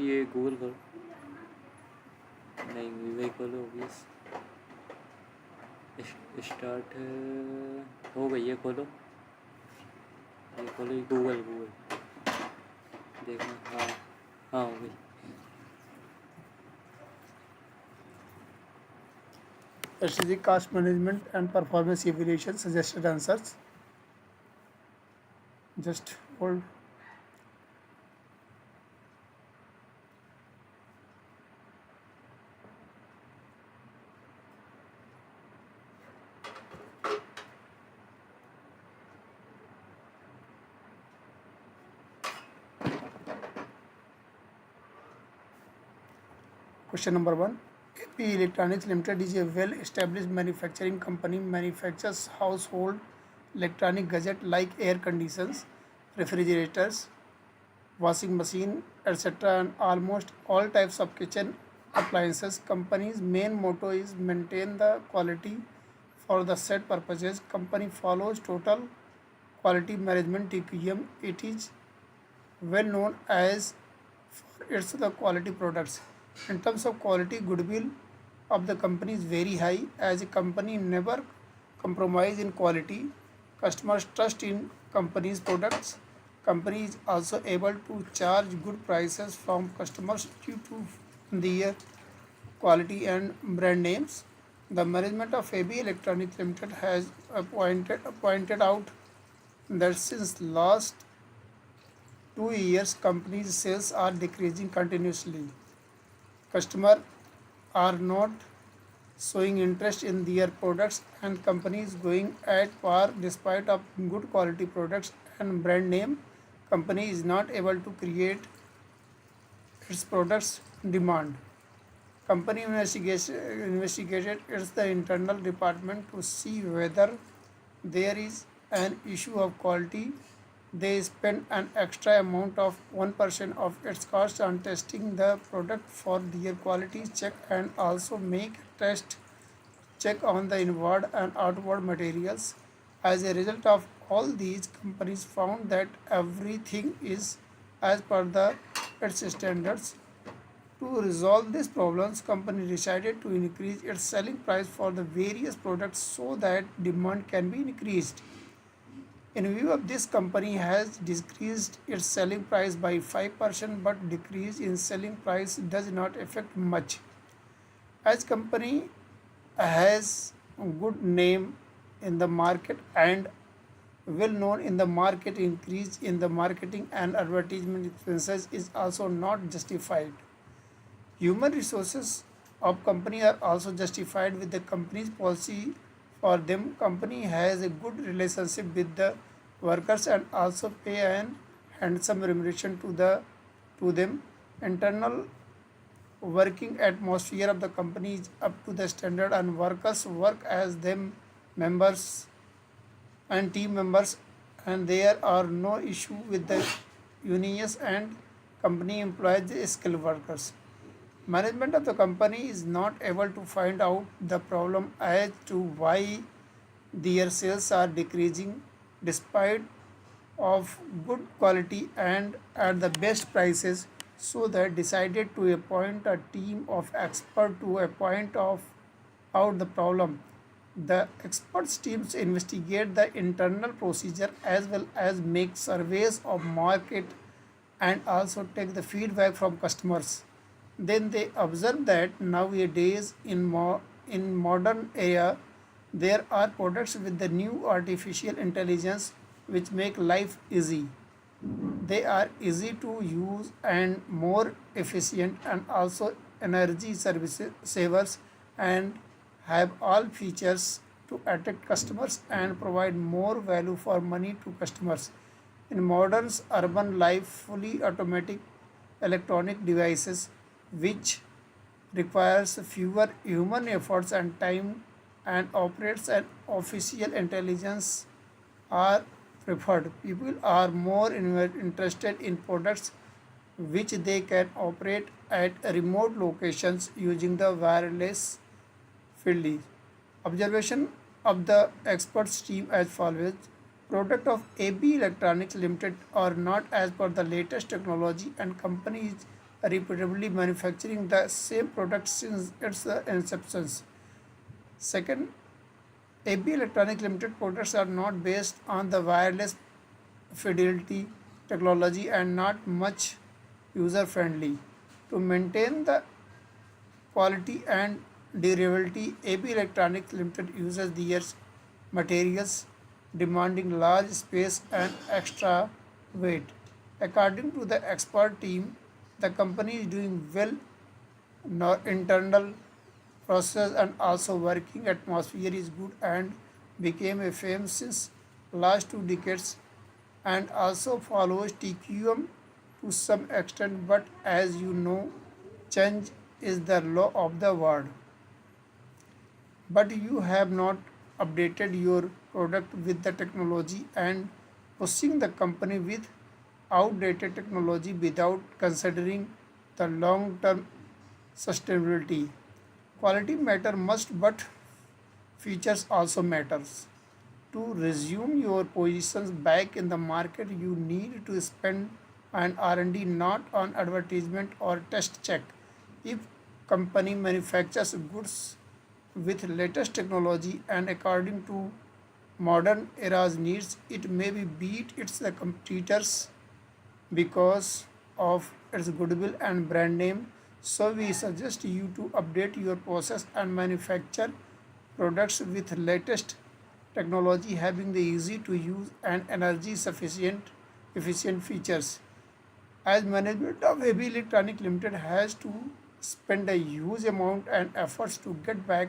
ये गूगल करो। नहीं वीवो खोलो ऑब्वियस। स्टार्ट हो गई है, खोलो ये खोलो, ये गूगल देखना। हाँ हाँ हो गई। Strategic cost management and performance evaluation suggested answers. Just hold. Question number 1. AP Electronics Limited is a well-established manufacturing company. Manufactures household electronic gadgets like air conditioners, refrigerators, washing machine, etc., and almost all types of kitchen appliances. Company's main motto is maintain the quality for the said purposes. Company follows total quality management TQM. It is well known as for its the quality products. In terms of quality, goodwill of the company is very high, as a company never compromise in quality. Customers trust in company's products. Company is also able to charge good prices from customers due to their quality and brand names. The management of AB Electronics Limited has pointed out that since last 2 years, company's sales are decreasing continuously. Customers are not showing interest in their products, and company is going at par despite of good quality products and brand name. Company is not able to create its products demand. Company investigated its the internal department to see whether there is an issue of quality. They spend an extra amount of 1% of its cost on testing the product for their quality check, and also make test check on the inward and outward materials. As a result of all these, companies found that everything is as per the its standards. To resolve these problems, company decided to increase its selling price for the various products so that demand can be increased. In view of this, company has decreased its selling price by 5%, but decrease in selling price does not affect much, as company has a good name in the market and well known in the market. Increase in the marketing and advertisement expenses is also not justified. Human resources of company are also justified with the company's policy for them. Company has a good relationship with the workers and also pay an handsome remuneration to them. Internal working atmosphere of the company is up to the standard, and workers work as them members and team members, and there are no issue with the unions, and company employs the skilled workers. Management of the company is not able to find out the problem as to why their sales are decreasing despite of good quality and at the best prices, so they decided to appoint a team of experts to point of out the problem. The experts teams investigate the internal procedure as well as make surveys of market and also take the feedback from customers. Then they observe that nowadays in modern era there are products with the new artificial intelligence which make life easy. They are easy to use and more efficient, and also energy services savers, and have all features to attract customers and provide more value for money to customers. In modern urban life, fully automatic electronic devices which requires fewer human efforts and time and operates an official intelligence are preferred. People are more interested in products which they can operate at remote locations using the wireless field. Observation of the experts team as follows. Product of AB Electronics Limited are not as per the latest technology, and company is repeatedly manufacturing the same product since its inception. Second, AB Electronics Limited products are not based on the wireless fidelity technology and not much user friendly. To maintain the quality and durability, AB Electronics Limited uses these materials demanding large space and extra weight. According to the expert team, the company is doing well in internal process and also working atmosphere is good and became a fame since last 2 decades and also follows TQM to some extent, but as you know, change is the law of the world. But you have not updated your product with the technology and pushing the company with outdated technology without considering the long term sustainability. Quality matter must, but features also matters. To resume your positions back in the market, you need to spend on R&D, not on advertisement or test check. If company manufactures goods with latest technology and according to modern era's needs, it may be beat its competitors because of its goodwill and brand name. So we suggest you to update your process and manufacture products with latest technology having the easy to use and energy sufficient efficient features. As management of AB Electronic Limited has to spend a huge amount and efforts to get back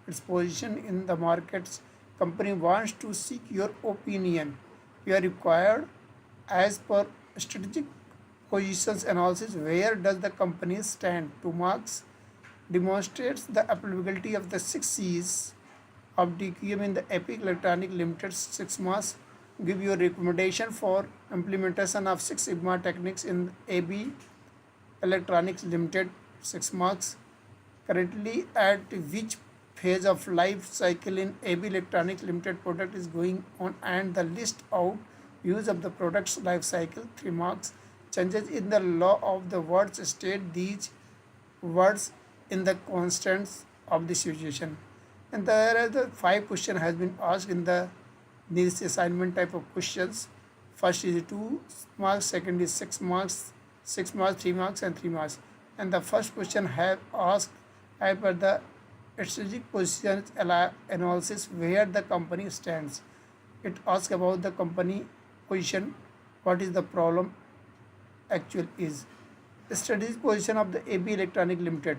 its position in the markets, company wants to seek your opinion. We are required as per strategic positions analysis where does the company stand. Two marks demonstrates the applicability of the 6 C's of DQM in the Epic Electronic Limited 6 marks. Give your recommendation for implementation of Six Sigma techniques in AB Electronics Limited 6 marks. Currently at which phase of life cycle in AB Electronics Limited product is going on and the list out use of the product's life cycle 3 marks. Changes in the law of the words state these words in the constants of the situation. And there are the 5 question has been asked in the this assignment type of questions. First is 2 marks, second is 6 marks, 6 marks, 3 marks, and 3 marks. And the first question have asked as per the strategic position analysis where the company stands. It asks about the company position, what is the problem actual is. The strategic position of the AB Electronic Limited.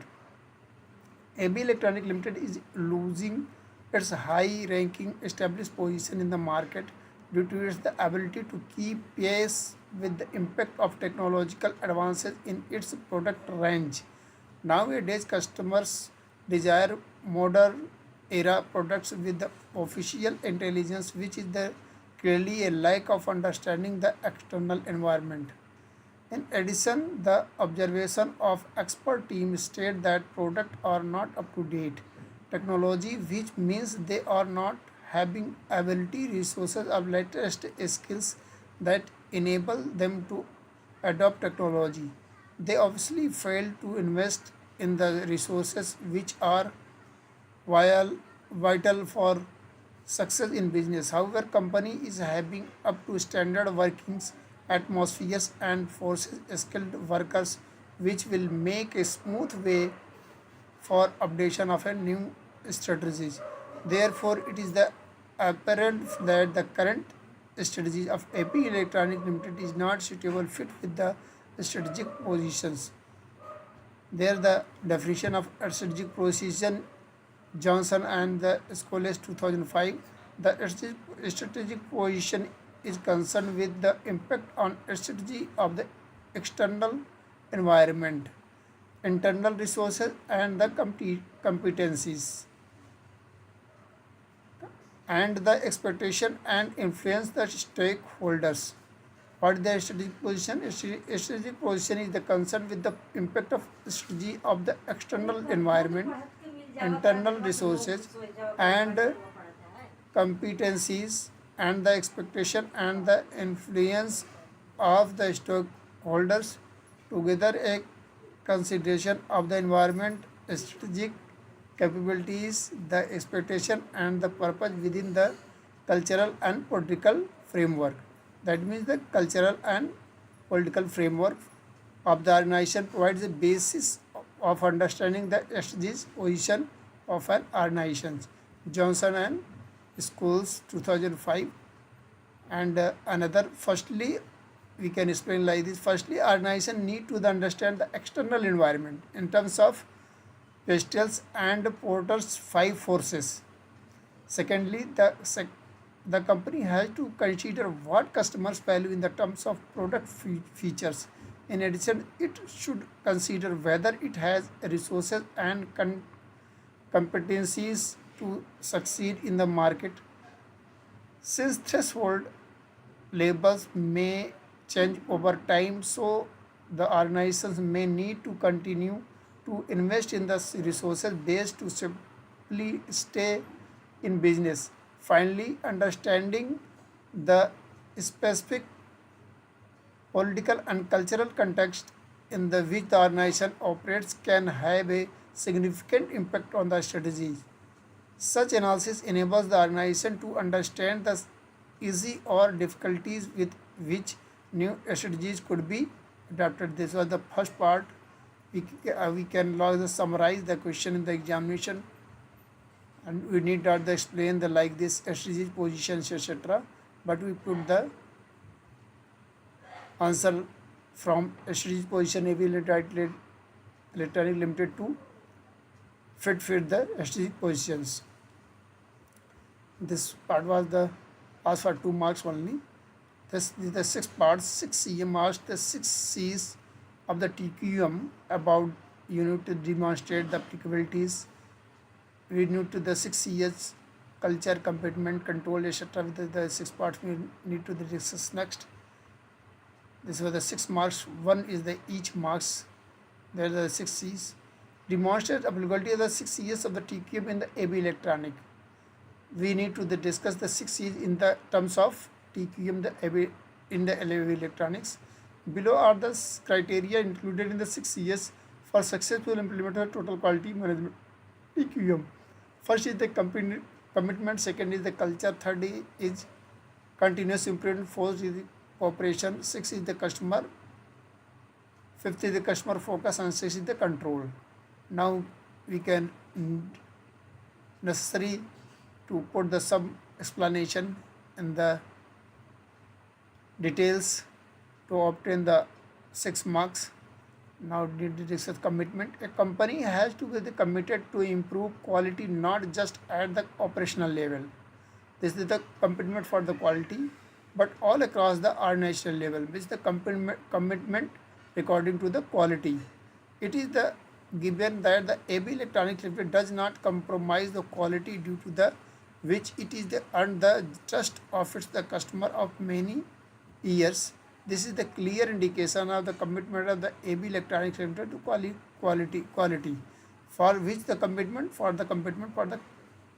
AB Electronic Limited is losing its high ranking established position in the market due to its the ability to keep pace with the impact of technological advances in its product range. Nowadays, customers desire modern era products with the official intelligence, which is the clearly a lack of understanding the external environment. In addition, the observation of expert teams state that products are not up to date technology, which means they are not having ability resources of latest skills that enable them to adopt technology. They obviously fail to invest in the resources which are vital for success in business. However, company is having up to standard workings atmospheres and forces skilled workers which will make a smooth way for updation of a new strategies. Therefore, it is the apparent that the current strategy of AP Electronic Limited is not suitable fit with the strategic positions. There the definition of strategic position Johnson and the Scholes 2005. The strategic position is concerned with the impact on strategy of the external environment, internal resources, and the competencies, and the expectation and influence the stakeholders. What is the strategic position? Strategic position is the concern with the impact of strategy of the external environment, internal resources, and competencies, and the expectation and the influence of the stockholders. Together, a consideration of the environment, strategic capabilities, the expectation and the purpose within the cultural and political framework. That means the cultural and political framework of the organization provides a basis of understanding the strategic position of an organization. Johnson and Schools 2005 and another. Firstly, we can explain like this. Firstly, organization need to understand the external environment in terms of Pastels and Porter's five forces. Secondly, the company has to consider what customers value in the terms of product features. In addition, it should consider whether it has resources and competencies to succeed in the market. Since threshold labels may change over time, so the organizations may need to continue to invest in the resources based to simply stay in business. Finally, understanding the specific political and cultural context in the which the organization operates can have a significant impact on the strategy. Such analysis enables the organization to understand the easy or difficulties with which new strategies could be adapted. This was the first part. We can now summarize the question in the examination, and we need not explain the like this strategic positions etc. But we put the answer from strategic position AB electronic limited to fit the strategic positions. This part was the asked for 2 marks only. This is the 6 parts. 6 CM asked the 6 C's of the TQM about you need to demonstrate the applicabilities. We need to the 6 C's culture, commitment, control, etc. With the 6 parts we need to discuss next. This was the 6 marks. 1 is the each marks. There are the 6 C's. Demonstrate applicability of the 6 C's of the TQM in the AB electronic. We need to discuss the 6 C's in the terms of TQM the AB in the AB electronics. Below are the criteria included in the 6 C's for successful implementation of total quality management TQM. First is the commitment, second is the culture, third is continuous improvement, fourth is the cooperation, sixth is the customer, fifth is the customer focus, and sixth is the control. Now we can necessary to put the some explanation in the details to obtain the 6 marks. Now did discuss commitment. A company has to be committed to improve quality not just at the operational level. This is the commitment for the quality, but all across the organizational level, which the commitment according to the quality. It is the given that the AB Electronics Limited does not compromise the quality due to the which it is the earned the trust of its the customer of many years. This is the clear indication of the commitment of the AB Electronics Limited to quality, for which the commitment for the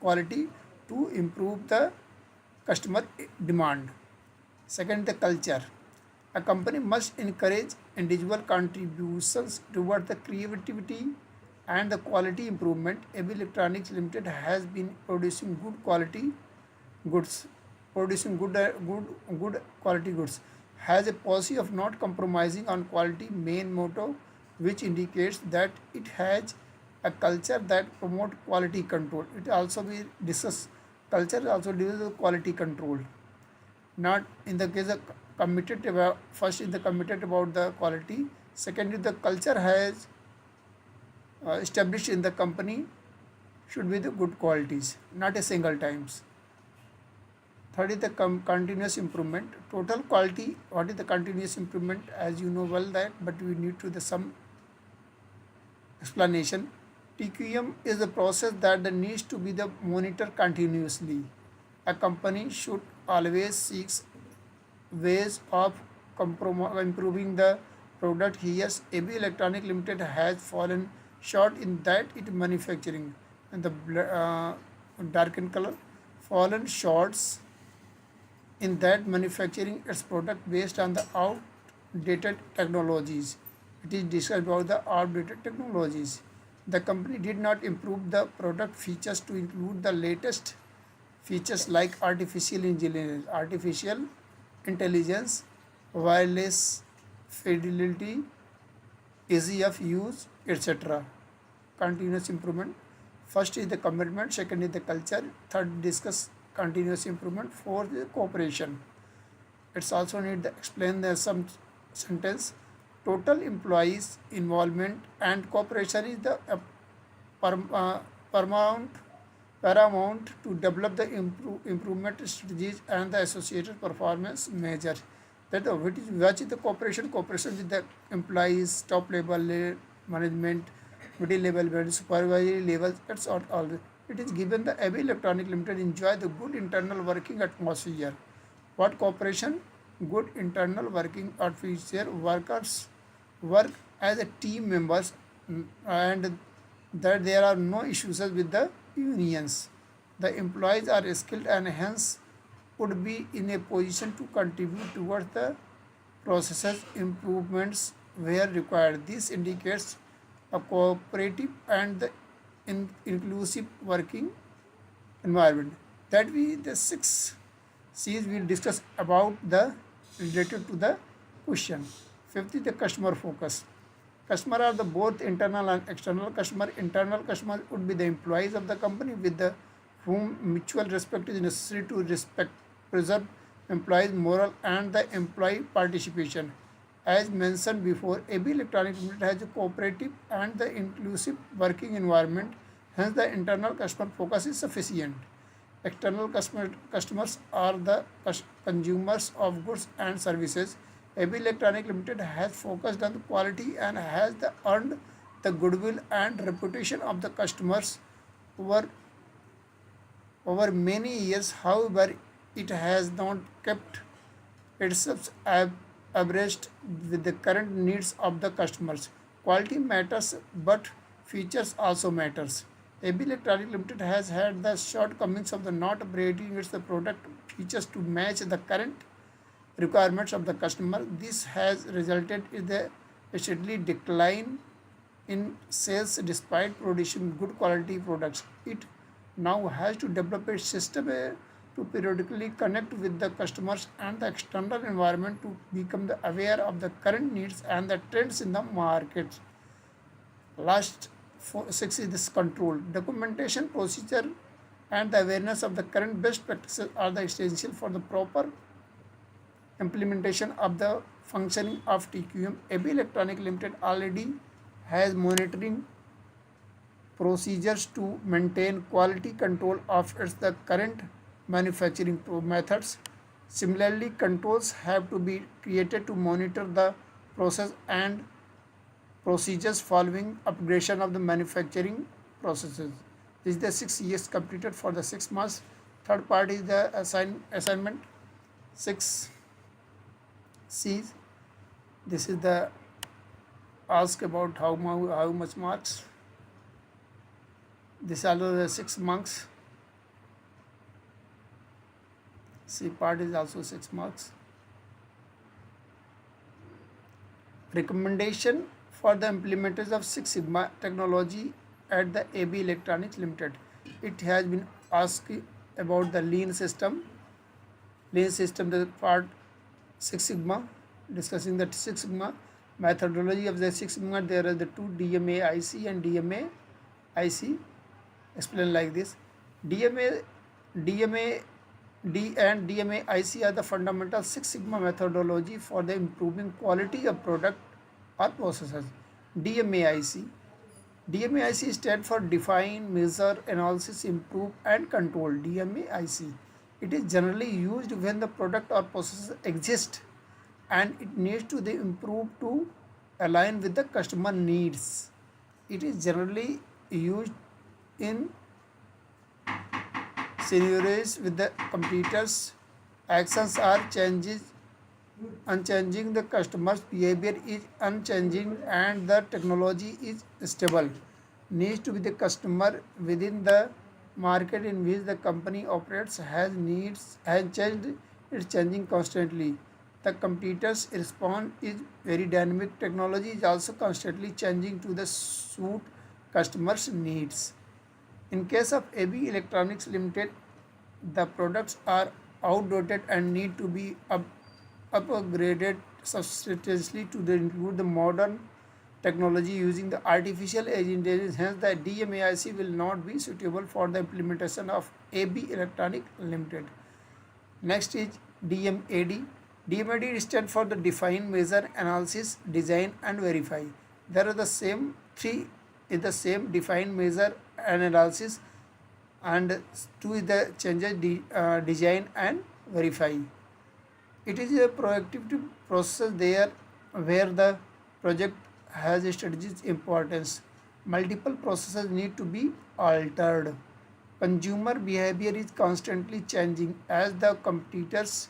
quality to improve the customer demand. Second, the culture. A company must encourage individual contributions toward the creativity and the quality improvement. AB Electronics Limited has been producing good quality goods, good quality goods. Has a policy of not compromising on quality main motto, which indicates that it has a culture that promote quality control. It also be discuss culture also deals with quality control. Not in the case of committed about, first is the committed about the quality, second is the culture has established in the company should be the good qualities, not a single times. Third is the continuous improvement. Total quality, what is the continuous improvement? As you know well that, but we need to the some explanation. TQM is the process that needs to be the monitor continuously. A company should always seek ways of improving the product. Here, AB Electronic Limited has fallen short in that it manufacturing and the darkened color fallen shorts in that manufacturing its product based on the outdated technologies. It is discussed about the outdated technologies. The company did not improve the product features to include the latest features like artificial intelligence, wireless fidelity, easy of use, etc. Continuous improvement. First is the commitment, second is the culture, third discuss continuous improvement, fourth is cooperation. It's also need to explain the some sentence. Total employees involvement and cooperation is the paramount paramount to develop the improvement strategies and the associated performance measure. That what is the cooperation with the employees, top level management, middle level, and supervisory levels. That's all. It is given the AB Electronic Limited enjoy the good internal working atmosphere. What cooperation? Good internal working atmosphere. Workers work as a team members, and that there are no issues with the unions. The employees are skilled and hence would be in a position to contribute towards the processes improvements where required. This indicates a cooperative and the inclusive working environment. That we the six C's will discuss about the related to the question. Fifth is the customer focus. Customer are the both internal and external customer. Internal customer would be the employees of the company with the whom mutual respect is necessary to preserve employees' moral and the employee participation. As mentioned before, AB Electronic Limited has a cooperative and the inclusive working environment. Hence, the internal customer focus is sufficient. External customers are the consumers of goods and services. AB Electronic Limited has focused on the quality and has earned the goodwill and reputation of the customers over over many years. However, it has not kept itself abreast with the current needs of the customers. Quality matters, but features also matters. AB Electronic Limited has had the shortcomings of the not upgrading its the product features to match the current requirements of the customer. This has resulted in the steadily decline in sales despite producing good quality products. It now has to develop a system to periodically connect with the customers and the external environment to become aware of the current needs and the trends in the market. Last six is this control. Documentation, procedure, and the awareness of the current best practices are the essential for the proper implementation of the functioning of TQM. AB Electronic Limited already has monitoring procedures to maintain quality control of its the current manufacturing methods. Similarly, controls have to be created to monitor the process and procedures following upgradation of the manufacturing processes. This is the 6 years completed for the 6 months. Third part is the assignment 6 C's. This is the ask about how much marks. This are the 6 marks. C part is also 6 marks. Recommendation for the implementers of Six Sigma technology at the AB Electronics Limited. It has been asked about the lean system. Lean system, the part Six Sigma, discussing the Six Sigma methodology of the Six Sigma. There are the two DMA IC and DMA IC. Explain like this. DMA D and DMA IC are the fundamental Six Sigma methodology for the improving quality of product or processes. DMA IC. DMA IC stands for Define, Measure, Analysis, Improve and Control. DMA IC. It is generally used when the product or process exists and it needs to be improved to align with the customer needs. It is generally used in scenarios with the competitors. Actions are unchanging, the customer's behavior is unchanging and the technology is stable. Needs to be the customer within the market in which the company operates has changed, it's changing constantly. The competitors response is very dynamic. Technology is also constantly changing to the suit customers' needs. In case of AB Electronics Limited, the products are outdated and need to be upgraded substantially to include the modern technology using the artificial intelligence. Hence, the DMAIC will not be suitable for the implementation of AB Electronic Limited. Next is DMAD. DMAD stands for the define, measure, analysis, design, and verify. There are the same three is the same define, measure, and analysis, and two is the changes design and verify. It is a proactive process there where the project has a strategic importance. Multiple processes need to be altered. Consumer behavior is constantly changing as the competitors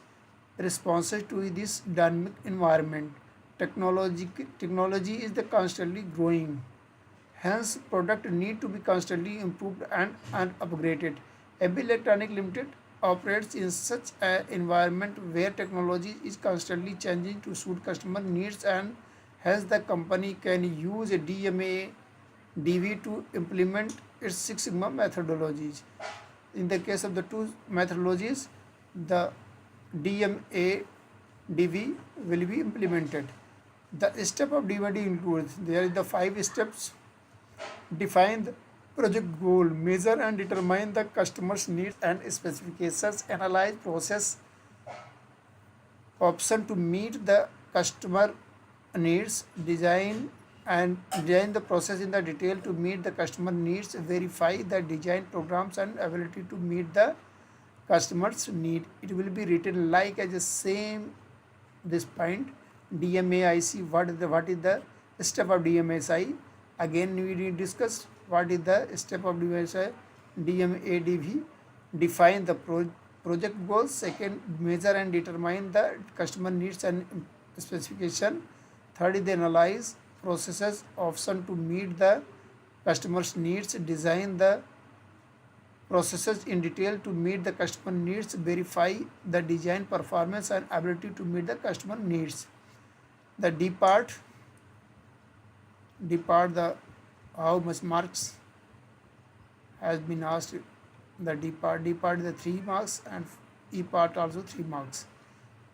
responses to this dynamic environment. Technology is the constantly growing. Hence, product need to be constantly improved and upgraded. AB Electronic Limited operates in such an environment where technology is constantly changing to suit customer needs, and hence the company can use a DMA DV to implement its Six Sigma methodologies. In the case of the two methodologies, the DMA DV will be implemented. The step of DMAD includes there is the 5 steps: define the project goal, measure and determine the customer's needs and specifications, analyze process option to meet the customer needs, design the process in the detail to meet the customer needs, verify the design programs and ability to meet the customer's need. It will be written like as the same this point DMAIC. What is the step of DMAIC? Again we need to discuss what is the step of DMAIC. DMADV, define the project goals. Second, measure and determine the customer needs and specification. Third is the analyze processes option to meet the customer's needs, design the processes in detail to meet the customer needs, verify the design performance and ability to meet the customer needs. The the how much marks has been asked. The D part is the 3 marks and E part also 3 marks.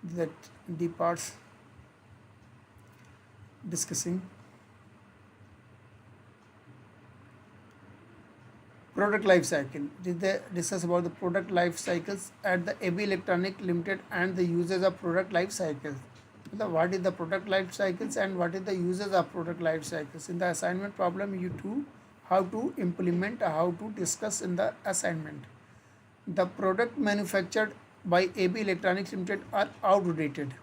That D parts discussing product life cycle. Did they discuss about the product life cycles at the AB Electronic Limited and the uses of product life cycles? What is the product life cycles and what is the uses of product life cycles? In the assignment problem, you too how to implement, how to discuss in the assignment. The product manufactured by AB Electronics Limited are outdated,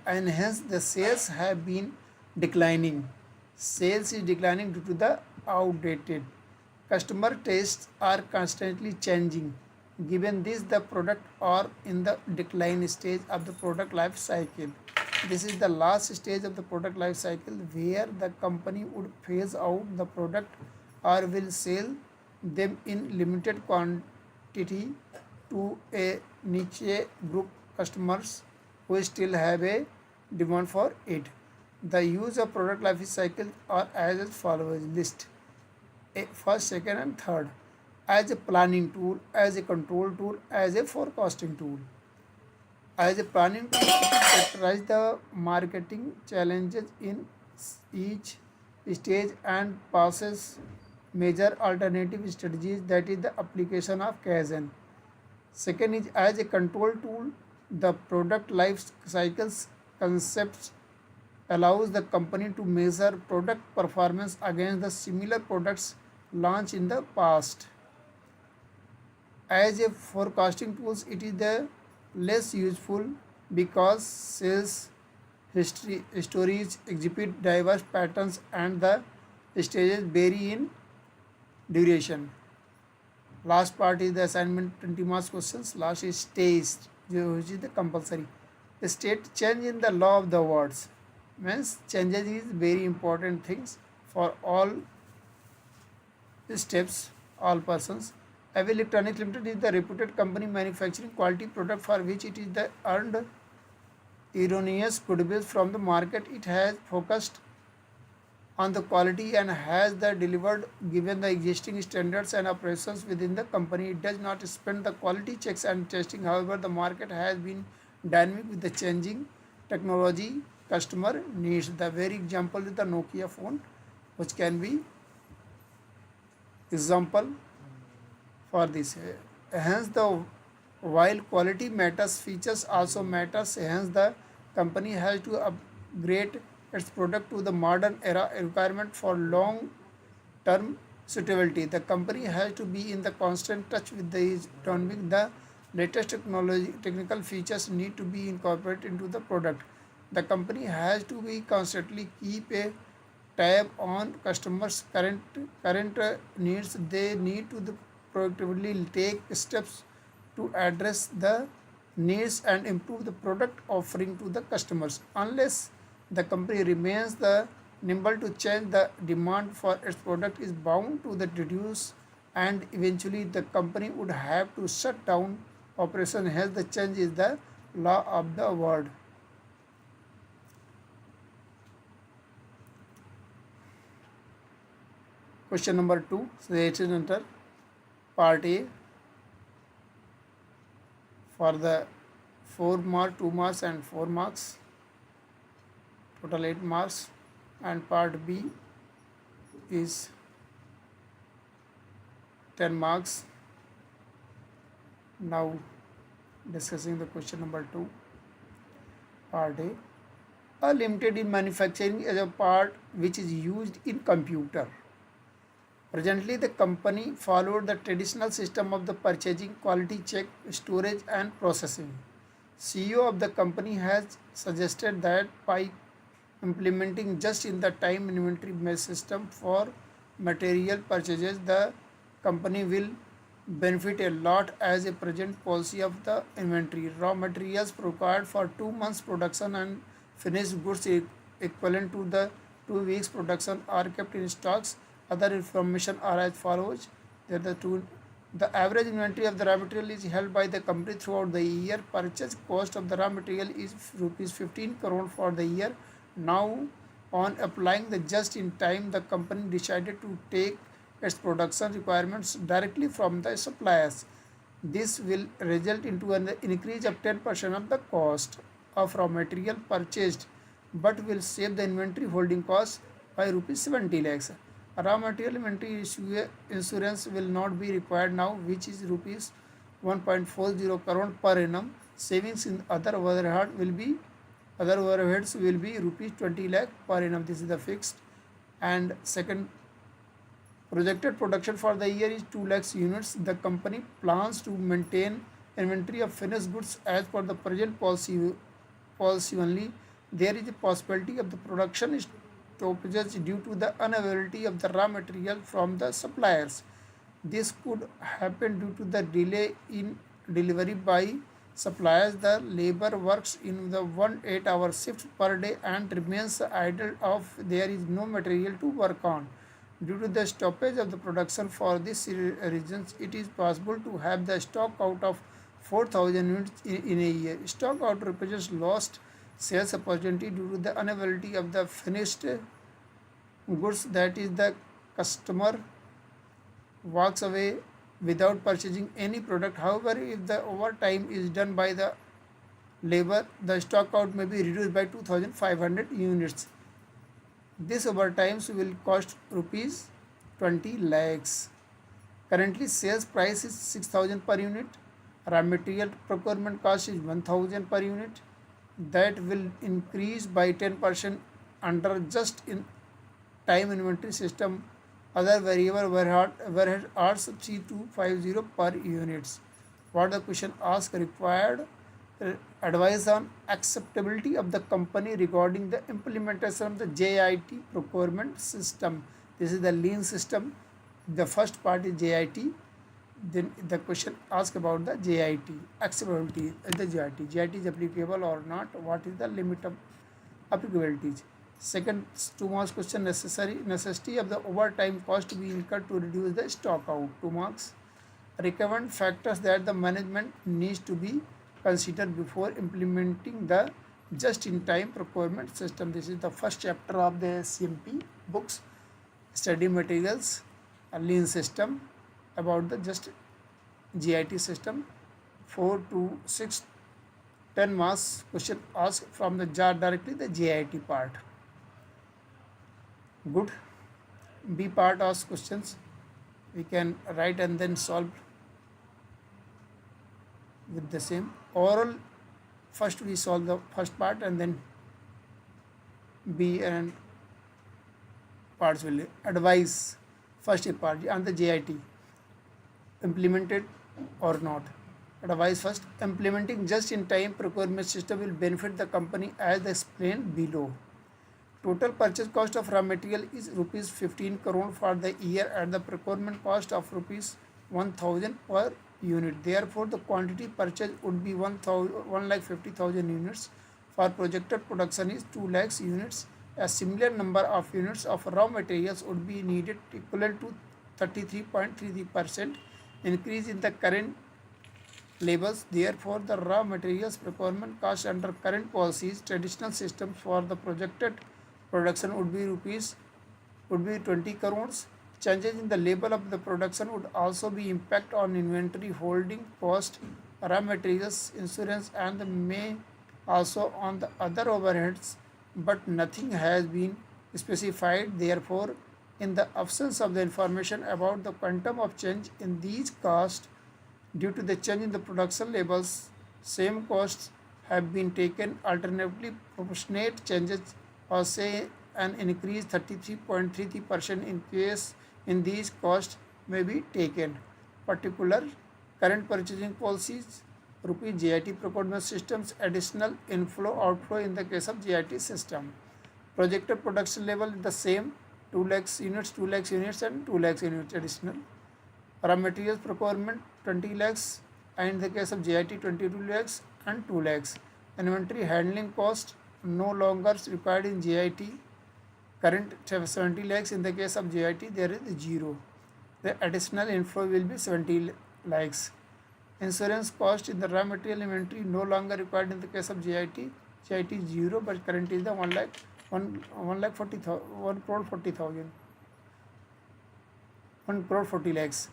and hence the sales have been declining. Sales is declining due to the outdated. Customer tastes are constantly changing. Given this, the product are in the decline stage of the product life cycle. This is the last stage of the product life cycle where the company would phase out the product or will sell them in limited quantity to a niche group customers who still have a demand for it. The use of product life cycle are as follows: list first, second, and third. As a planning tool, as a control tool, as a forecasting tool. As a planning tool, it characterize the marketing challenges in each stage and passes major alternative strategies, that is the application of Kaizen. Second is as a control tool, the product life cycles concepts allows the company to measure product performance against the similar products launched in the past. As a forecasting tools, it is the less useful because sales stories exhibit diverse patterns and the stages vary in duration. Last part is the assignment 20 marks questions. Last is stage, which is the compulsory. The state change in the law of the words means changes is very important things for all steps, all persons. Avi Electronics Limited is the reputed company manufacturing quality product for which it is the earned erroneous goodwill from the market. It has focused on the quality and has the delivered given the existing standards and operations within the company. It does not spend the quality checks and testing. However, the market has been dynamic with the changing technology customer needs. The very example is the Nokia phone, which can be example for this. Hence the while quality matters, features also matters. Hence the company has to upgrade its product to the modern era requirement for long term suitability. The company has to be in the constant touch with the economic. The latest technical features need to be incorporated into the product. The company has to be constantly keep a tab on customers' current needs. They need to proactively take steps to address the needs and improve the product offering to the customers. Unless the company remains the nimble to change, the demand for its product is bound to the reduce, and eventually the company would have to shut down operation. Hence the change is the law of the world. Question number 2, so it is enter part A for the 4 marks, 2 marks and 4 marks, total 8 marks, and part B is 10 marks. Now discussing the question number 2, part A. A limited in manufacturing is a part which is used in computer. Presently, the company followed the traditional system of the purchasing, quality check, storage, and processing. CEO of the company has suggested that by implementing just-in-the-time inventory system for material purchases, the company will benefit a lot as a present policy of the inventory. Raw materials required for 2 months production and finished goods equivalent to the 2 weeks production are kept in stocks. Other information are as follows. The average inventory of the raw material is held by the company throughout the year. Purchase cost of the raw material is rupees 15 crore for the year. Now, on applying the just in time, the company decided to take its production requirements directly from the suppliers. This will result into an increase of 10% of the cost of raw material purchased, but will save the inventory holding cost by rupees 70 lakhs. Raw material inventory insurance will not be required now, which is rupees 1.40 crore per annum. Savings in other overheads will be rupees 20 lakh per annum. This is the fixed. And second, projected production for the year is 2 lakhs units. The company plans to maintain inventory of finished goods as per the present policy only. There is a possibility of the production stoppages due to the unavailability of the raw material from the suppliers. This could happen due to the delay in delivery by suppliers. The labor works in the 1 8-hour shift per day and remains idle if there is no material to work on. Due to the stoppage of the production for these reasons, it is possible to have the stock out of 4,000 units in a year. Stock out represents lost sales opportunity due to the unavailability of the finished goods, that is the customer walks away without purchasing any product. However, if the overtime is done by the labor, the stock out may be reduced by 2,500 units. This overtimes will cost rupees 20 lakhs. Currently, sales price is 6,000 per unit. Raw material procurement cost is 1,000 per unit. That will increase by 10% under just in time inventory system. Other variable overhead are 3250 per units. What the question asks, required advice on acceptability of the company regarding the implementation of the JIT procurement system. This is the lean system. The first part is JIT. Then the question asks about the JIT, acceptability of the JIT. JIT is applicable or not? What is the limit of applicability? Second, 2 marks question, necessity of the overtime cost to be incurred to reduce the stock out. 2 marks. Recommend factors that the management needs to be considered before implementing the just-in-time procurement system. This is the first chapter of the SCMP books, study materials, a lean system about the just GIT system. 4 to 6 10 marks question asked from the jar directly the GIT part. Good. B part asks questions we can write and then solve with the same. Oral, first we solve the first part and then B and parts will advise first a part and the GIT implemented or not. Advise first. Implementing just-in-time procurement system will benefit the company as explained below. Total purchase cost of raw material is rupees 15 crore for the year at the procurement cost of rupees 1000 per unit. Therefore, the quantity purchased would be 1,50,000 units. For projected production is 2 lakhs units. A similar number of units of raw materials would be needed equivalent to 33.33% increase in the current labels. Therefore, the raw materials procurement cost under current policies, traditional systems for the projected production would be 20 crores. Changes in the label of the production would also be impact on inventory holding cost, raw materials, insurance, and may also on the other overheads, but nothing has been specified. Therefore, in the absence of the information about the quantum of change in these costs due to the change in the production labels, same costs have been taken. Alternatively, proportionate changes or say an increase 33.33% in case in these costs may be taken. Particular current purchasing policies, rupee GIT procurement systems, additional inflow outflow in the case of GIT system. Projected production level is the same, 2 lakhs units, 2 lakhs units and 2 lakhs units additional. Raw materials procurement 20 lakhs and in the case of GIT 22 lakhs and 2 lakhs. Inventory handling cost no longer required in GIT. Current 70 lakhs in the case of GIT there is 0. The additional inflow will be 70 lakhs. Insurance cost in the raw material inventory no longer required in the case of GIT. GIT is 0 but current is the 1 crore 40 lakhs.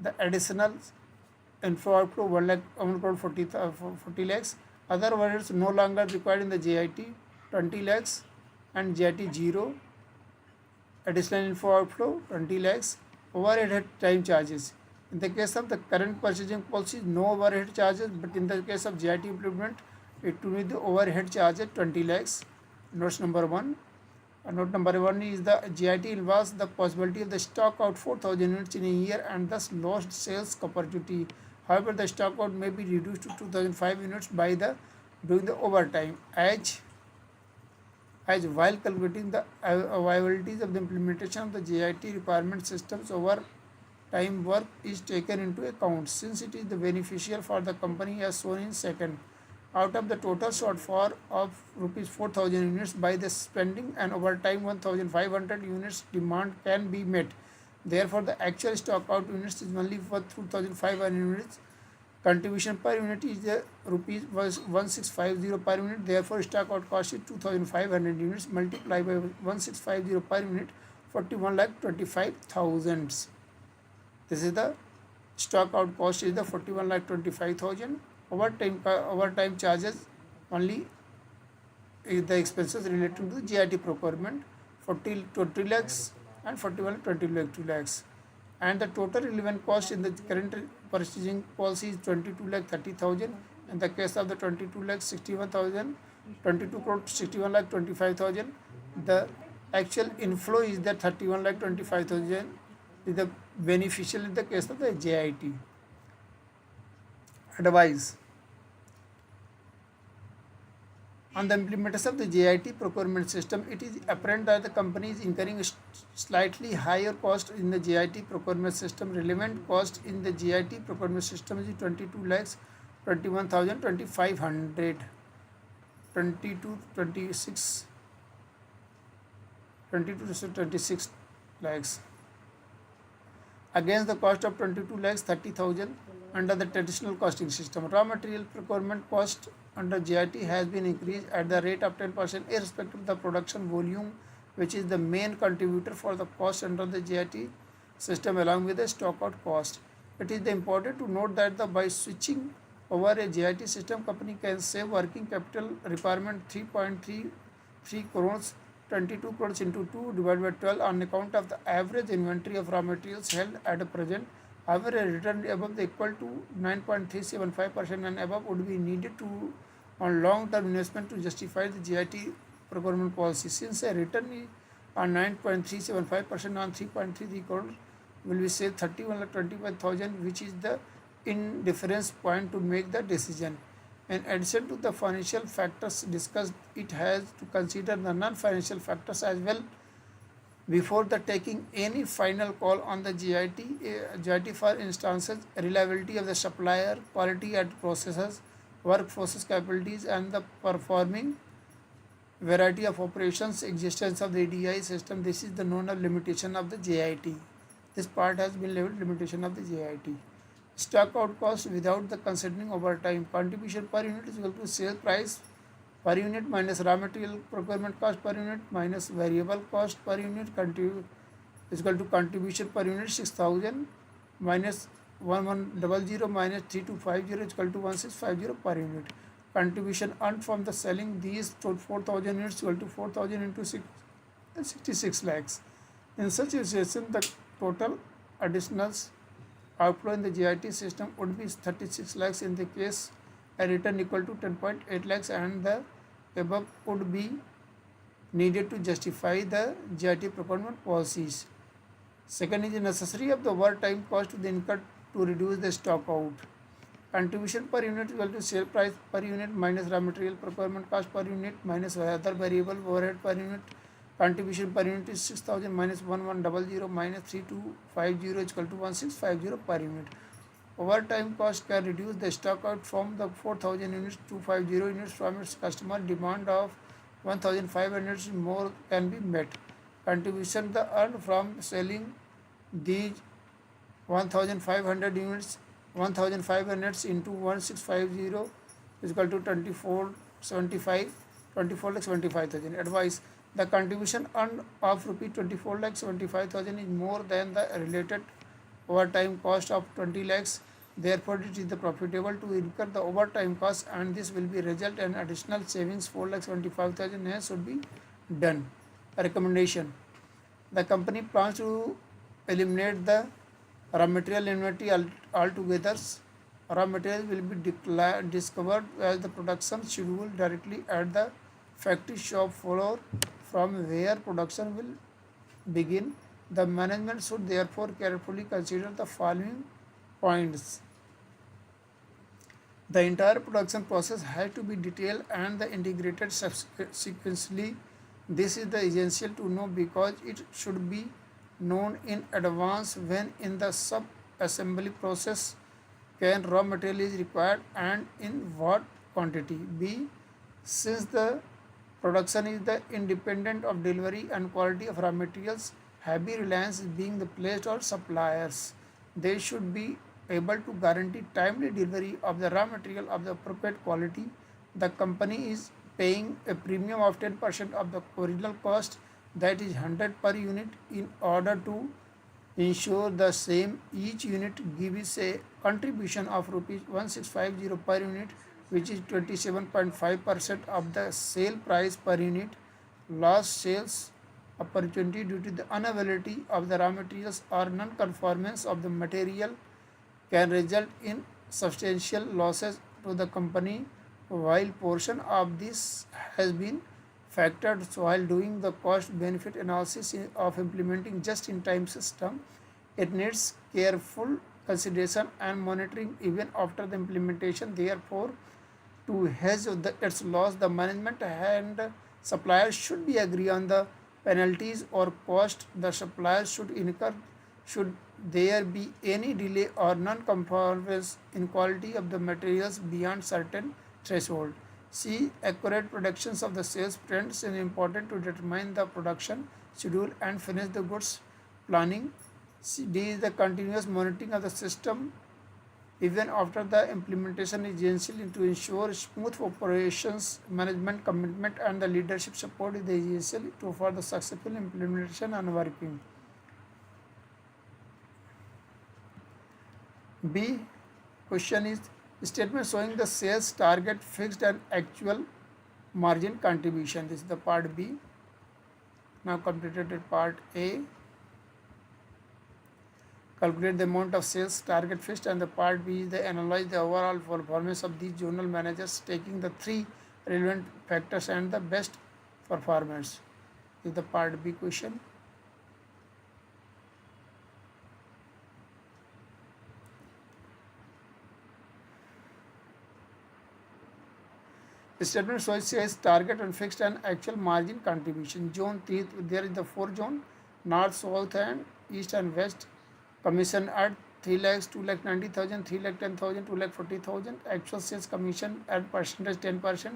The additional inflow outflow 1 crore 40 lakhs. Other overheads no longer required in the GIT 20 lakhs and GIT 0. Additional inflow outflow 20 lakhs. Overhead time charges. In the case of the current purchasing policy, no overhead charges, but in the case of GIT implement, it will be the overhead charges 20 lakhs. Note number 1. Note number 1 is the GIT involves the possibility of the stock out 4,000 units in a year and thus lost sales opportunity. However, the stock out may be reduced to 2,005 units by the doing the overtime as while calculating the viabilities of the implementation of the GIT requirement systems over time work is taken into account since it is the beneficial for the company as shown in second. Out of the total shortfall of rupees 4,000 units by the spending and overtime 1,500 units demand can be met. Therefore, the actual stock out units is only for 2,500 units. Contribution per unit is the rupees was 1650 per unit. Therefore, stock out cost is 2,500 units multiplied by 1650 per unit, 41,25,000. This is the stock out cost is the 41,25,000. Overtime charges only is the expenses related to the GIT procurement 20 lakhs and 21 lakhs. And the total relevant cost in the current purchasing policy is 22 lakh 30,000. In the case of the 22 lakh 61,000, 22 crore 61 lakh 25,000. The actual inflow is the 31 lakh 25,000 is the beneficial in the case of the GIT. Advice on the implementation of the GIT procurement system, it is apparent that the company is incurring a slightly higher cost in the GIT procurement system. Relevant cost in the GIT procurement system is 22 lakhs 21,2500, 22 to 26 lakhs. against the cost of 22 lakhs 30,000 under the traditional costing system. Raw material procurement cost under JIT has been increased at the rate of 10% irrespective of the production volume, which is the main contributor for the cost under the JIT system along with the stock out cost. It is important to note that by switching over a JIT system, company can save working capital requirement 3.33 crores 22 crores into 2 divided by 12 on account of the average inventory of raw materials held at present. However, a return above the equal to 9.375% and above would be needed to on long-term investment to justify the JIT procurement policy. Since a return on 9.375% on 3.33 crores will be say 31,25,000, which is the indifference point to make the decision. In addition to the financial factors discussed, it has to consider the non-financial factors as well before the taking any final call on the JIT, for instance, reliability of the supplier, quality at processes, workforce capabilities, and the performing variety of operations, existence of the EDI system. This is the known of limitation of the JIT. This part has been labeled limitation of the JIT. Stock out cost without the considering overtime. Contribution per unit is equal to sale price per unit minus raw material procurement cost per unit minus variable cost per unit is equal to contribution per unit 6,000 minus 1100 minus 3250 is equal to 1650 per unit. Contribution earned from the selling these 4,000 units is equal to 4,000 into 66 lakhs. In such a situation, the total additional outflow in the JIT system would be 36 lakhs in the case a return equal to 10.8 lakhs, and the above would be needed to justify the JIT procurement policies. Second is the necessary of the overtime cost to the incurred to reduce the stock out. Contribution per unit equal to sale price per unit minus raw material procurement cost per unit minus other variable overhead per unit. Contribution per unit is 6,000 minus 1100 minus 3250 is equal to 1650 per unit. Overtime cost can reduce the stock out from the 4,000 units to 50 units from its customer demand of 1,500 units more can be met. Contribution the earned from selling these 1,500 units 1,500 into 1650 is equal to 24,75,000. Advice: the contribution earned of rupee 24,75,000 is more than the related overtime cost of 20 lakhs. Therefore, it is the profitable to incur the overtime cost, and this will be result in additional savings 4,75,000 hence should be done. Recommendation: the company plans to eliminate the raw material inventory altogether. Raw material will be discovered as the production schedule directly at the factory shop floor from where production will begin. The management should therefore carefully consider the following points. The entire production process has to be detailed and integrated sequentially. This is the essential to know because it should be known in advance when in the sub-assembly process can raw material is required and in what quantity. B. Since the production is the independent of delivery and quality of raw materials, heavy reliance is being the placed on suppliers. They should be able to guarantee timely delivery of the raw material of the appropriate quality. The company is paying a premium of 10% of the original cost, that is 100 per unit, in order to ensure the same. Each unit gives a contribution of rupees 1650 per unit, which is 27.5% of the sale price per unit. Lost sales opportunity due to the unavailability of the raw materials or non-conformance of the material can result in substantial losses to the company. While portion of this has been factored while doing the cost benefit analysis of implementing just-in-time system, it needs careful consideration and monitoring even after the implementation. Therefore, to hedge its loss, the management and suppliers should be agree on the penalties or cost the suppliers should incur should there be any delay or non-conformance in quality of the materials beyond certain threshold. C. Accurate predictions of the sales trends is important to determine the production schedule and finish the goods planning D is the continuous monitoring of the system even after the implementation is essential to ensure smooth operations management commitment and the leadership support is essential for the successful implementation and working. B question is statement showing the sales target fixed and actual margin contribution. This is the part B. Now completed part A. Calculate the amount of sales target fixed, and the part B is the analyze the overall performance of these zonal managers taking the three relevant factors and the best performance. This is the part B question. Statement shows sales target and fixed and actual margin contribution. Zone 3, there is the 4 zone, north, south and east and west. Commission at 3 lakhs, 2 lakh 90,000, 3 lakh 10,000, 2 lakh 40,000. Actual sales commission at percentage 10%,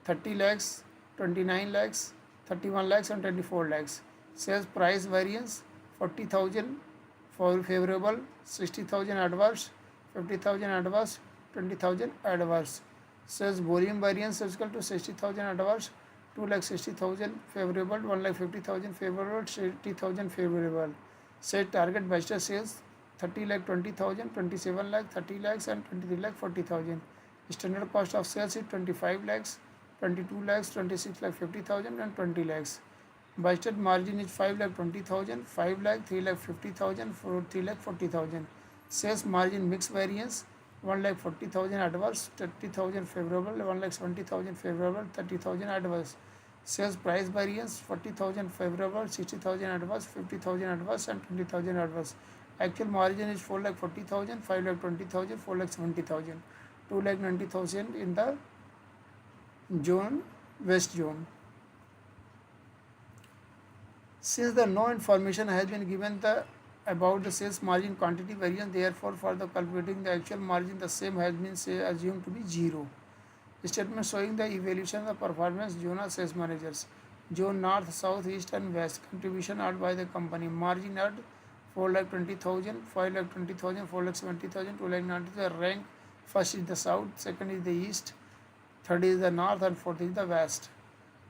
30 lakhs, 29 lakhs, 31 lakhs and 24 lakhs. Sales price variance 40,000 for favorable, 60,000 adverse, 50,000 adverse, 20,000 adverse. Sales volume variance is equal to 60,000 adverse, 2,60,000 favorable, 1,50,000 favorable, 80,000 favorable. Set target budget sales 30 lakh 20,000, 27 lakh, 30 lakhs and 23 lakh 40,000. Standard cost of sales is 25 lakhs, 22 lakhs, 26 lakh 50,000 and 20 lakhs. Budget margin is 5 lakh 20,000, 5 lakh, 3 lakh 50,000, 3 lakh 40,000. Sales margin mix variance 1 lakh 40,000 adverse, 30,000 favorable, 1 lakh 70,000 favorable, 30,000 adverse. Sales price variance 40,000 favorable, 60,000 adverse, 50,000 adverse and 20,000 adverse. Actual margin is 4 lakh 40,000, 5 lakh 20,000, 4 lakh 70,000, 2 lakh 90,000 in the zone west zone. Since the no information has been given about the sales margin quantity variance, therefore for the calculating the actual margin the same has been assumed to be 0. Statement showing the evaluation of the performance zonal sales managers. Zone north, south, east and west. Contribution earned by the company. Margin at 4 lakh 20,000, 5 lakh 20,000, 4 lakh 70,000, 2 lakh 90,000. Rank first is the south, second is the east, third is the north and fourth is the west.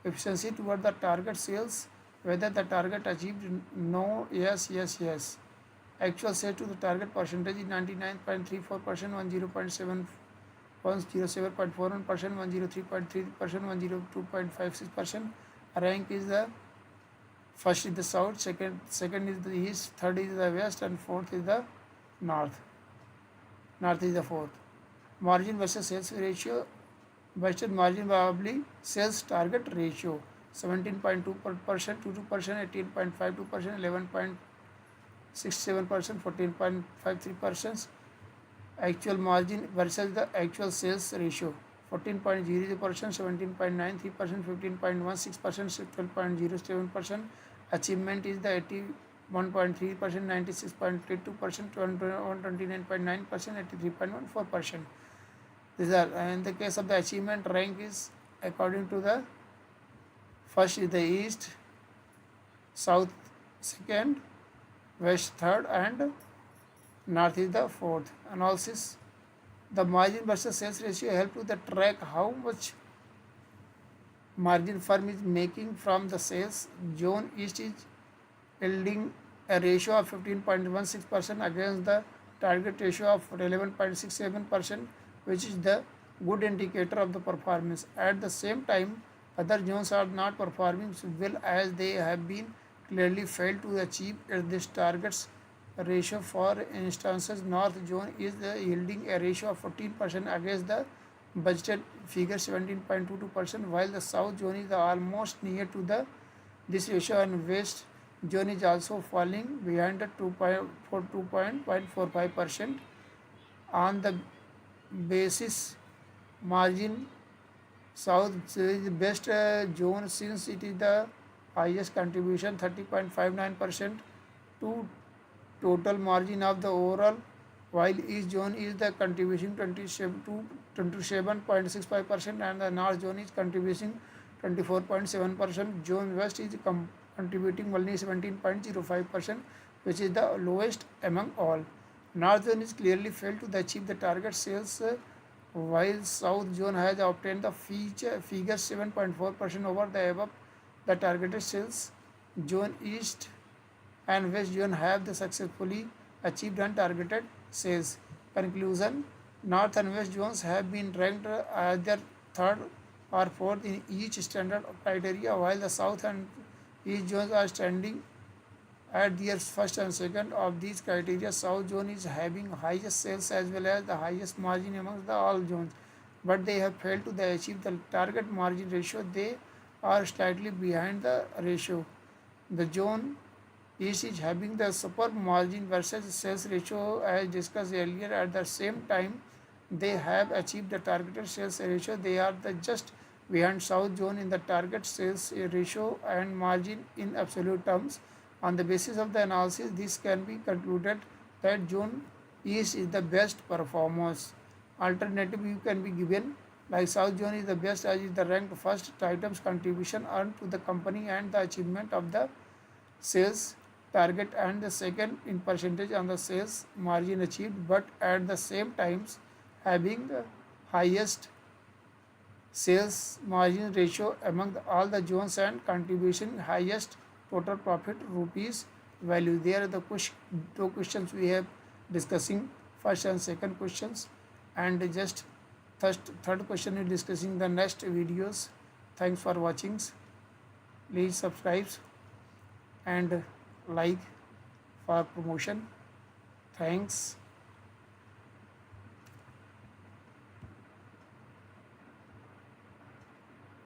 Efficiency toward the target sales. Whether the target achieved, no, yes, yes, yes. Actual sales to the target percentage is 99.34%, 10.7%, 107.41%, 103.3%, 102.56%. Rank is the first is the south, second is the east, third is the west and fourth is the north. North is the fourth. Margin versus sales ratio. Budget margin probably sales target ratio 17.2%, 22%, 18.52%, 11.67%, 14.53%. Actual margin versus the actual sales ratio 14.00%, 17.93%, 15.16%, 12.07%. Achievement is the 81.3%, 96.82%, 129.9%, 83.14%. These are in the case of the achievement rank is according to the first is the east, south second, west third and north is the fourth. Analysis. The margin versus sales ratio help to the track how much margin firm is making from the sales. Zone east is yielding a ratio of 15.16% against the target ratio of 11.67%, which is the good indicator of the performance. At the same time, other zones are not performing so well as they have been clearly failed to achieve this target's ratio. For instances, north zone is yielding a ratio of 14% against the budgeted figure 17.22%, while the south zone is almost near to this ratio, and west zone is also falling behind the 2.45%. On the basis margin, south is the best zone since it is the highest contribution 30.59% to total margin of the overall, while east zone is the contribution 27.65% and the north zone is contributing 24.7%. Zone west is contributing only 17.05%, which is the lowest among all. North zone is clearly failed to achieve the target sales, while South zone has obtained the figure 7.4% over the above the targeted sales. Zone East and West zone have the successfully achieved untargeted sales. Conclusion: North and West zones have been ranked either third or fourth in each standard criteria, while the South and East zones are standing at their first and second of these criteria. South zone is having highest sales as well as the highest margin amongst the all zones, but they have failed to achieve the target margin ratio. They are slightly behind the ratio. The zone East is having the super margin versus sales ratio as discussed earlier. At the same time, they have achieved the targeted sales ratio. They are the just behind South zone in the target sales ratio and margin in absolute terms. On the basis of the analysis, this can be concluded that zone East is the best performance. Alternative you can be given like South zone is the best as is the ranked first items contribution earned to the company and the achievement of the sales target, and the second in percentage on the sales margin achieved, but at the same times having the highest sales margin ratio among all the zones and contribution highest total profit rupees value. There are the two questions we have discussing, first and second questions, and just third question is discussing the next videos. Thanks for watching. Please subscribe and like for promotion. Thanks.